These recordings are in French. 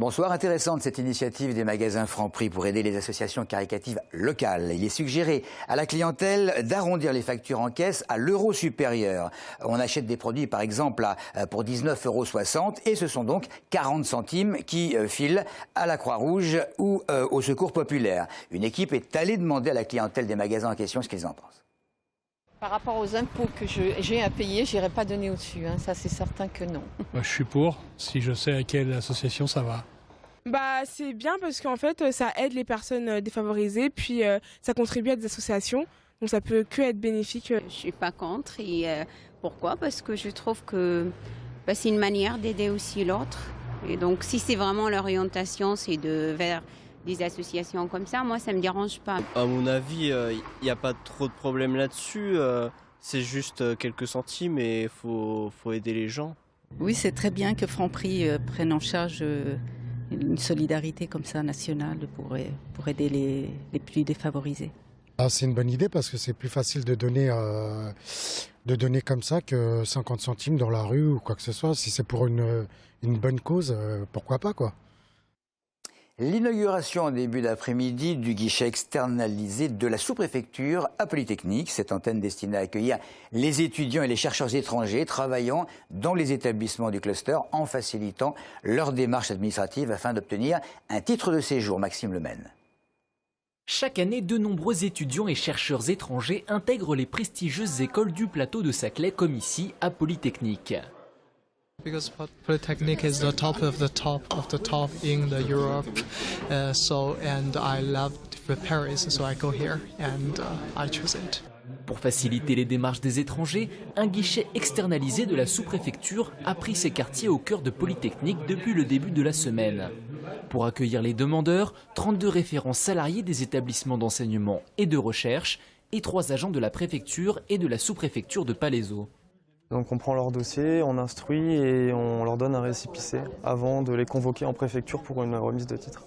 Bonsoir, intéressante cette initiative des magasins Franprix pour aider les associations caritatives locales. Il est suggéré à la clientèle d'arrondir les factures en caisse à l'euro supérieur. On achète des produits par exemple pour 19,60 € et ce sont donc 40 centimes qui filent à la Croix-Rouge ou au Secours populaire. Une équipe est allée demander à la clientèle des magasins en question ce qu'ils en pensent. Par rapport aux impôts que j'ai à payer, je n'irai pas donner au-dessus. Ça, c'est certain que non. Je suis pour, si je sais à quelle association ça va. C'est bien parce qu'en fait, ça aide les personnes défavorisées, puis ça contribue à des associations. Donc ça peut que être bénéfique. Je ne suis pas contre. Et pourquoi? Parce que je trouve que c'est une manière d'aider aussi l'autre. Et donc, si c'est vraiment l'orientation, c'est vers des associations comme ça, moi, ça ne me dérange pas. À mon avis, il n'y a pas trop de problème là-dessus. C'est juste quelques centimes et il faut aider les gens. Oui, c'est très bien que Franprix prenne en charge une solidarité comme ça nationale pour aider les plus défavorisés. C'est une bonne idée parce que c'est plus facile de donner comme ça que 50 centimes dans la rue ou quoi que ce soit. Si c'est pour une bonne cause, pourquoi pas quoi. L'inauguration en début d'après-midi du guichet externalisé de la sous-préfecture à Polytechnique, cette antenne destinée à accueillir les étudiants et les chercheurs étrangers travaillant dans les établissements du cluster en facilitant leur démarche administrative afin d'obtenir un titre de séjour. Maxime Lemaine. Chaque année, de nombreux étudiants et chercheurs étrangers intègrent les prestigieuses écoles du plateau de Saclay comme ici à Polytechnique. Because Polytechnic is the top of the top in the Europe, and I love Paris, so I go here and I choose it. Pour faciliter les démarches des étrangers, un guichet externalisé de la sous-préfecture a pris ses quartiers au cœur de Polytechnique depuis le début de la semaine. Pour accueillir les demandeurs, 32 référents salariés des établissements d'enseignement et de recherche et 3 agents de la préfecture et de la sous-préfecture de Palaiseau. Donc on prend leur dossier, on instruit et on leur donne un récépissé avant de les convoquer en préfecture pour une remise de titre.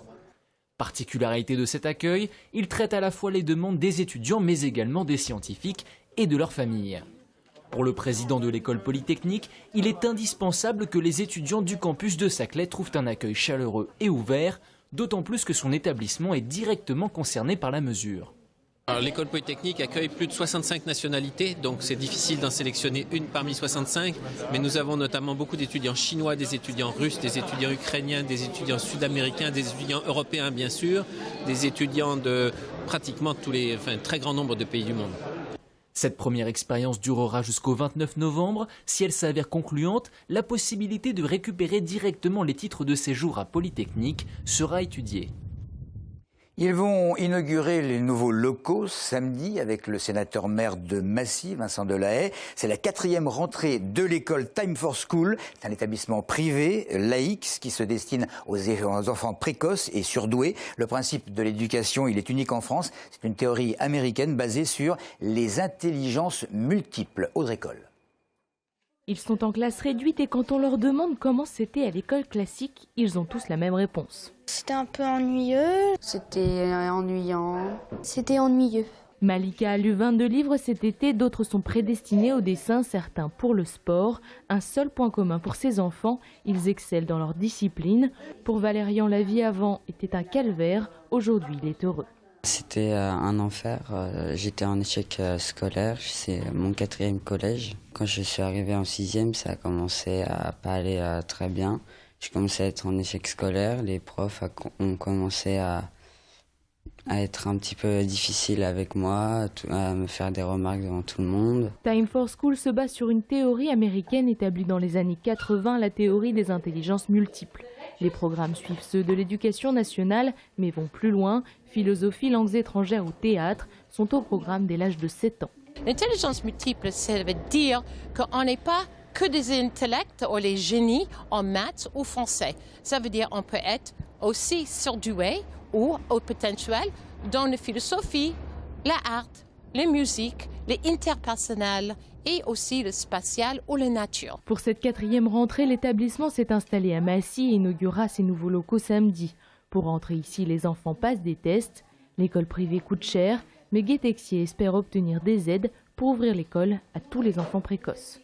Particularité de cet accueil, il traite à la fois les demandes des étudiants mais également des scientifiques et de leurs familles. Pour le président de l'école Polytechnique, il est indispensable que les étudiants du campus de Saclay trouvent un accueil chaleureux et ouvert, d'autant plus que son établissement est directement concerné par la mesure. L'école Polytechnique accueille plus de 65 nationalités, donc c'est difficile d'en sélectionner une parmi 65, mais nous avons notamment beaucoup d'étudiants chinois, des étudiants russes, des étudiants ukrainiens, des étudiants sud-américains, des étudiants européens bien sûr, des étudiants de pratiquement très grand nombre de pays du monde. Cette première expérience durera jusqu'au 29 novembre. Si elle s'avère concluante, la possibilité de récupérer directement les titres de séjour à Polytechnique sera étudiée. Ils vont inaugurer les nouveaux locaux samedi avec le sénateur-maire de Massy, Vincent Delahaye. C'est la 4e rentrée de l'école Time for School. C'est un établissement privé, laïque, qui se destine aux enfants précoces et surdoués. Le principe de l'éducation, il est unique en France. C'est une théorie américaine basée sur les intelligences multiples. Audrey Coll. Ils sont en classe réduite et quand on leur demande comment c'était à l'école classique, ils ont tous la même réponse. C'était un peu ennuyeux. C'était ennuyant. C'était ennuyeux. Malika a lu 22 livres cet été, d'autres sont prédestinés au dessin, certains pour le sport. Un seul point commun pour ces enfants, ils excellent dans leur discipline. Pour Valérian, la vie avant était un calvaire, aujourd'hui il est heureux. C'était un enfer, j'étais en échec scolaire, c'est mon 4e collège. Quand je suis arrivé en 6e, ça a commencé à pas aller très bien. J'ai commencé à être en échec scolaire, les profs ont commencé à être un petit peu difficiles avec moi, à me faire des remarques devant tout le monde. Time for School se base sur une théorie américaine établie dans les années 80, la théorie des intelligences multiples. Les programmes suivent ceux de l'éducation nationale, mais vont plus loin. Philosophie, langues étrangères ou théâtre sont au programme dès l'âge de 7 ans. L'intelligence multiple, ça veut dire qu'on n'est pas que des intellects ou les génies en maths ou français. Ça veut dire qu'on peut être aussi surdoué ou au potentiel dans la philosophie, l'art, la musique, les interpersonnels et aussi le spatial ou la nature. Pour cette 4e rentrée, l'établissement s'est installé à Massy et inaugurera ses nouveaux locaux samedi. Pour entrer ici, les enfants passent des tests. L'école privée coûte cher, mais Guy Texier espère obtenir des aides pour ouvrir l'école à tous les enfants précoces.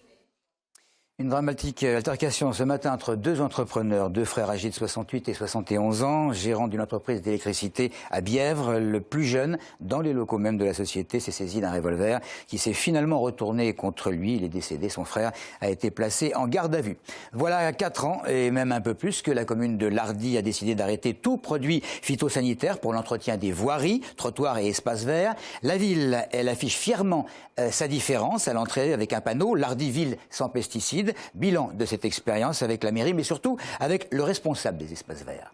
Une dramatique altercation ce matin entre deux entrepreneurs, deux frères âgés de 68 et 71 ans, gérants d'une entreprise d'électricité à Bièvre. Le plus jeune, dans les locaux même de la société, s'est saisi d'un revolver qui s'est finalement retourné contre lui. Il est décédé, son frère a été placé en garde à vue. Voilà 4 ans, et même un peu plus, que la commune de Lardy a décidé d'arrêter tout produit phytosanitaire pour l'entretien des voiries, trottoirs et espaces verts. La ville, elle affiche fièrement sa différence à l'entrée avec un panneau « Lardy ville sans pesticides ». Bilan de cette expérience avec la mairie, mais surtout avec le responsable des espaces verts.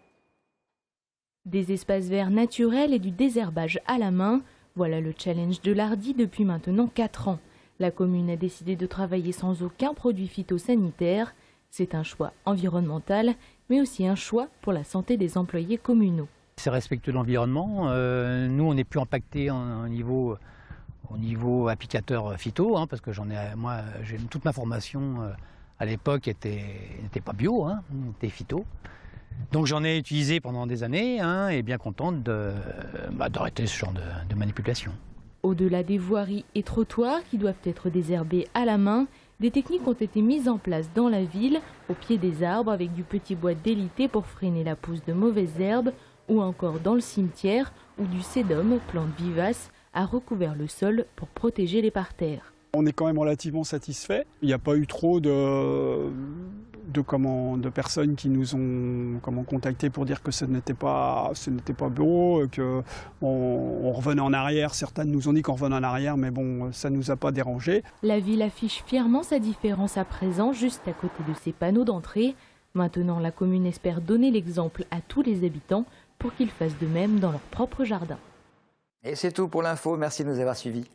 Des espaces verts naturels et du désherbage à la main, voilà le challenge de Lardy depuis maintenant 4 ans. La commune a décidé de travailler sans aucun produit phytosanitaire. C'est un choix environnemental, mais aussi un choix pour la santé des employés communaux. C'est respectueux de l'environnement. Nous, on n'est plus impacté au niveau applicateur phyto, parce que toute ma formation à l'époque n'était pas bio, était phyto. Donc j'en ai utilisé pendant des années et bien contente d'arrêter ce genre de manipulation. Au-delà des voiries et trottoirs qui doivent être désherbés à la main, des techniques ont été mises en place dans la ville, au pied des arbres avec du petit bois délité pour freiner la pousse de mauvaises herbes, ou encore dans le cimetière où du sédum, plante vivace, a recouvert le sol pour protéger les parterres. On est quand même relativement satisfait. Il n'y a pas eu trop de personnes qui nous ont contactés pour dire que ce n'était pas beau, qu'on revenait en arrière. Certaines nous ont dit qu'on revenait en arrière, mais bon, ça ne nous a pas dérangé. La ville affiche fièrement sa différence à présent, juste à côté de ses panneaux d'entrée. Maintenant, la commune espère donner l'exemple à tous les habitants pour qu'ils fassent de même dans leur propre jardin. Et c'est tout pour l'info. Merci de nous avoir suivis.